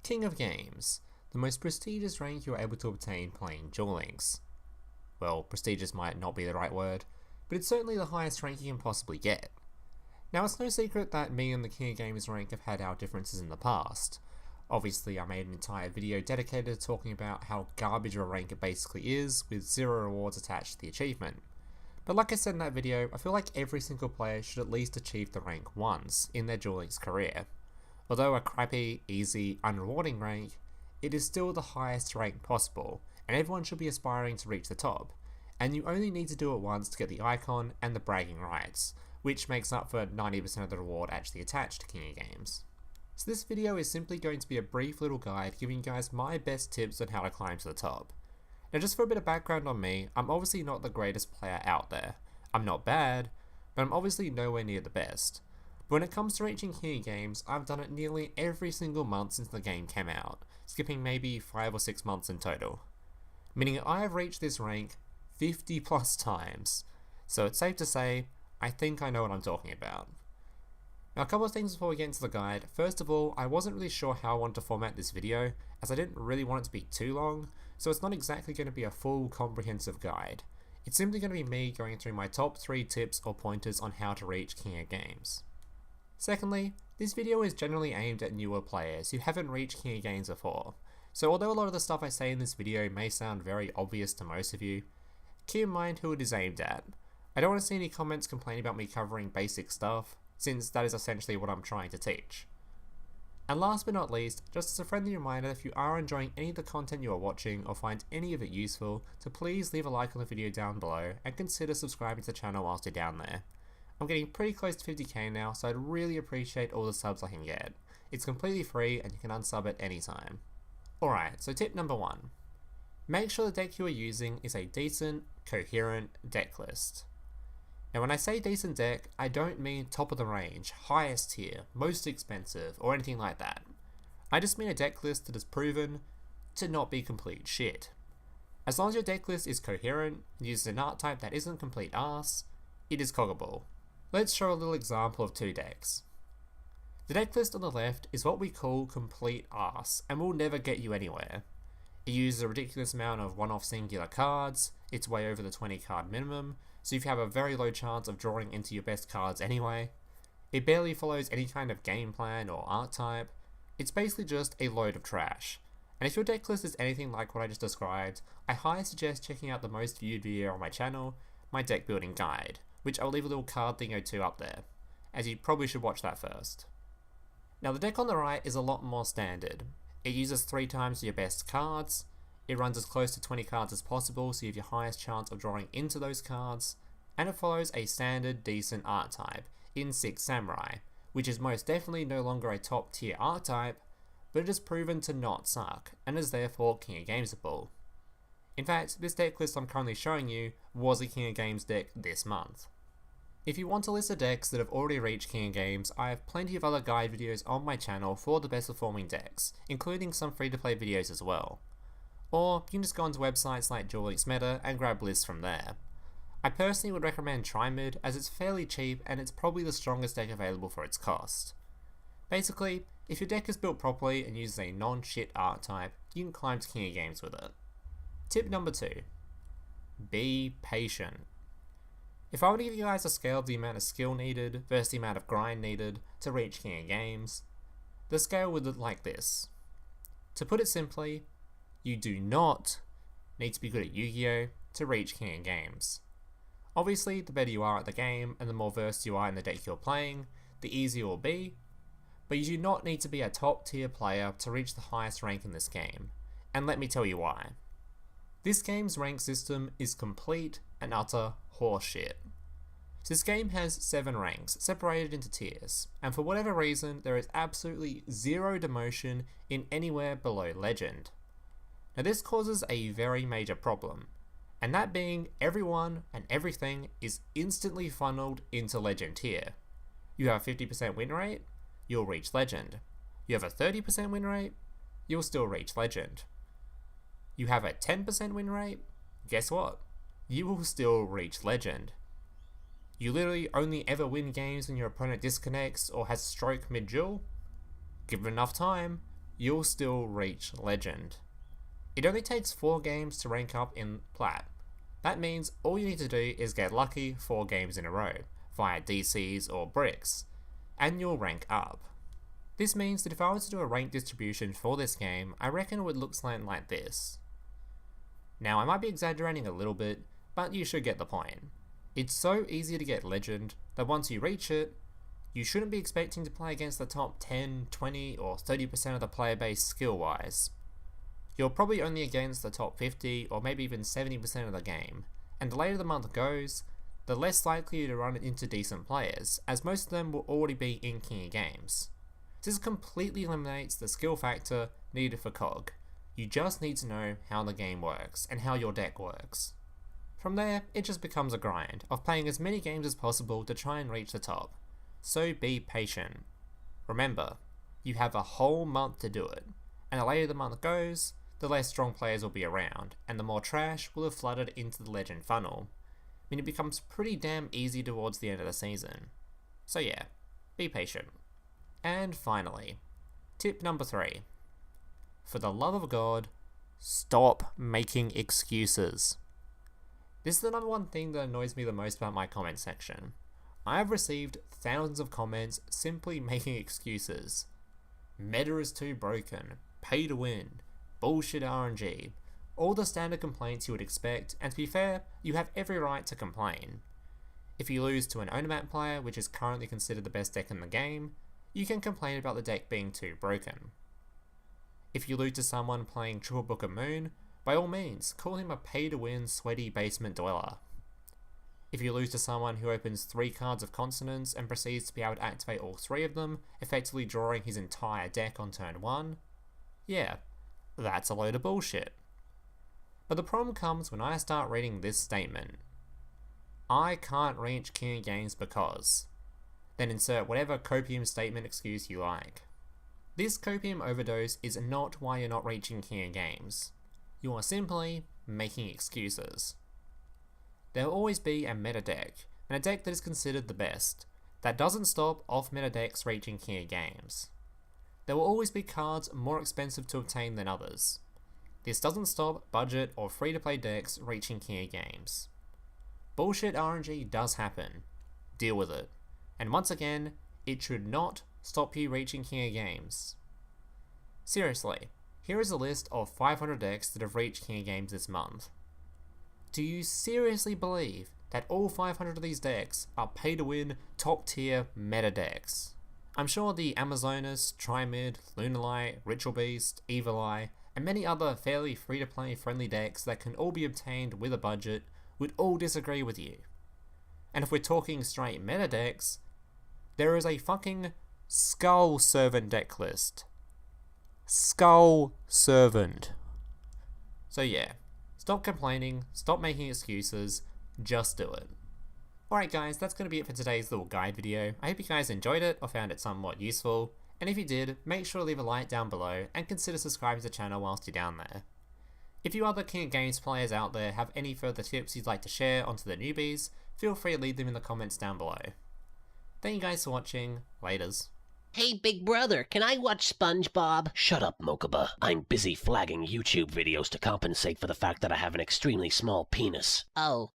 King of Games, the most prestigious rank you're able to obtain playing Duel Links. Well, prestigious might not be the right word, but it's certainly the highest rank you can possibly get. Now, it's no secret that me and the King of Games rank have had our differences in the past. Obviously, I made an entire video dedicated to talking about how garbage of a rank it basically is, with 0 rewards attached to the achievement. But like I said in that video, I feel like every single player should at least achieve the rank once in their Duel Links career. Although a crappy, easy, unrewarding rank, it is still the highest rank possible, and everyone should be aspiring to reach the top, and you only need to do it once to get the icon and the bragging rights, which makes up for 90% of the reward actually attached to King of Games. So this video is simply going to be a brief little guide giving you guys my best tips on how to climb to the top. Now just for a bit of background on me, I'm obviously not the greatest player out there. I'm not bad, but I'm obviously nowhere near the best. But when it comes to reaching King of Games, I've done it nearly every single month since the game came out, skipping maybe 5 or 6 months in total. Meaning I have reached this rank 50 plus times, so it's safe to say, I think I know what I'm talking about. Now a couple of things before we get into the guide. First of all, I wasn't really sure how I wanted to format this video, as I didn't really want it to be too long, so it's not exactly going to be a full comprehensive guide. It's simply going to be me going through my top 3 tips or pointers on how to reach King of Games. Secondly, this video is generally aimed at newer players who haven't reached King of Games before, so although a lot of the stuff I say in this video may sound very obvious to most of you, keep in mind who it is aimed at. I don't want to see any comments complaining about me covering basic stuff, since that is essentially what I'm trying to teach. And last but not least, just as a friendly reminder, if you are enjoying any of the content you are watching or find any of it useful, to please leave a like on the video down below and consider subscribing to the channel whilst you're down there. I'm getting pretty close to 50k now, so I'd really appreciate all the subs I can get. It's completely free and you can unsub at any time. Alright, so tip number 1. Make sure the deck you are using is a decent, coherent deck list. Now when I say decent deck, I don't mean top of the range, highest tier, most expensive, or anything like that. I just mean a deck list that is proven to not be complete shit. As long as your deck list is coherent, uses an art type that isn't complete arse, it is KoGable. Let's show a little example of 2 decks. The deck list on the left is what we call complete arse, and will never get you anywhere. It uses a ridiculous amount of one-off singular cards, it's way over the 20 card minimum, so you have a very low chance of drawing into your best cards anyway. It barely follows any kind of game plan or art type, it's basically just a load of trash. And if your deck list is anything like what I just described, I highly suggest checking out the most viewed video on my channel, my deck building guide, which I'll leave a little card thing or two up there, as you probably should watch that first. Now the deck on the right is a lot more standard. It uses 3 times your best cards, it runs as close to 20 cards as possible so you have your highest chance of drawing into those cards, and it follows a standard decent art type in 6 Samurai, which is most definitely no longer a top tier art type, but it is proven to not suck, and is therefore King of Gamesable. In fact, this deck list I'm currently showing you was a King of Games deck this month. If you want a list of decks that have already reached King of Games, I have plenty of other guide videos on my channel for the best performing decks, including some free to play videos as well. Or you can just go onto websites like Duel Links Meta and grab lists from there. I personally would recommend Trimid as it's fairly cheap and it's probably the strongest deck available for its cost. Basically, if your deck is built properly and uses a non-shit art type, you can climb to King of Games with it. Tip number 2. Be patient. If I were to give you guys a scale of the amount of skill needed versus the amount of grind needed to reach King of Games, the scale would look like this. To put it simply, you do not need to be good at Yu-Gi-Oh! To reach King of Games. Obviously, the better you are at the game and the more versed you are in the deck you're playing, the easier it will be, but you do not need to be a top tier player to reach the highest rank in this game, and let me tell you why. This game's rank system is complete and utter horseshit. So this game has 7 ranks, separated into tiers, and for whatever reason there is absolutely 0 demotion in anywhere below Legend. Now this causes a very major problem, and that being everyone and everything is instantly funneled into Legend tier. You have a 50% win rate, you'll reach Legend. You have a 30% win rate, you'll still reach Legend. You have a 10% win rate, guess what? You will still reach Legend. You literally only ever win games when your opponent disconnects or has a stroke mid-duel? Give it enough time, you'll still reach Legend. It only takes 4 games to rank up in Plat. That means all you need to do is get lucky 4 games in a row, via DCs or bricks, and you'll rank up. This means that if I was to do a rank distribution for this game, I reckon it would look something like this. Now I might be exaggerating a little bit, but you should get the point. It's so easy to get Legend that once you reach it, you shouldn't be expecting to play against the top 10, 20 or 30% of the player base skill wise. You're probably only against the top 50 or maybe even 70% of the game, and the later the month goes, the less likely to run into decent players, as most of them will already be in King of Games. This completely eliminates the skill factor needed for KoG. You just need to know how the game works and how your deck works. From there, it just becomes a grind of playing as many games as possible to try and reach the top. So be patient. Remember, you have a whole month to do it, and the later the month goes, the less strong players will be around, and the more trash will have flooded into the Legend funnel. I mean, it becomes pretty damn easy towards the end of the season. So yeah, be patient. And finally, tip number 3. For the love of God, stop making excuses. This is the number one thing that annoys me the most about my comment section. I have received thousands of comments simply making excuses. Meta is too broken, pay to win, bullshit RNG, all the standard complaints you would expect, and to be fair, you have every right to complain. If you lose to an Onomat player, which is currently considered the best deck in the game, you can complain about the deck being too broken. If you lose to someone playing Triple Book of Moon, by all means, call him a pay-to-win sweaty basement dweller. If you lose to someone who opens 3 cards of Consonants and proceeds to be able to activate all 3 of them, effectively drawing his entire deck on turn 1, yeah, that's a load of bullshit. But the problem comes when I start reading this statement. I can't reach King of Games because... Then insert whatever copium statement excuse you like. This copium overdose is not why you're not reaching King of Games. You are simply making excuses. There will always be a meta deck, and a deck that is considered the best. That doesn't stop off-meta decks reaching King of Games. There will always be cards more expensive to obtain than others. This doesn't stop budget or free-to-play decks reaching King of Games. Bullshit RNG does happen. Deal with it. And once again, it should not stop you reaching King of Games. Seriously, here is a list of 500 decks that have reached King of Games this month. Do you seriously believe that all 500 of these decks are pay-to-win, top-tier meta decks? I'm sure the Amazonas, Trimid, Lunalite, Ritual Beast, Evil Eye, and many other fairly free-to-play friendly decks that can all be obtained with a budget would all disagree with you. And if we're talking straight meta decks, there is a fucking Skull Servant deck list. Skull Servant. So yeah, stop complaining, stop making excuses, just do it. Alright guys, that's going to be it for today's little guide video. I hope you guys enjoyed it or found it somewhat useful, and if you did, make sure to leave a like down below and consider subscribing to the channel whilst you're down there. If you other King of Games players out there have any further tips you'd like to share onto the newbies, feel free to leave them in the comments down below. Thank you guys for watching, laters. Hey, big brother, can I watch SpongeBob? Shut up, Mokuba. I'm busy flagging YouTube videos to compensate for the fact that I have an extremely small penis. Oh.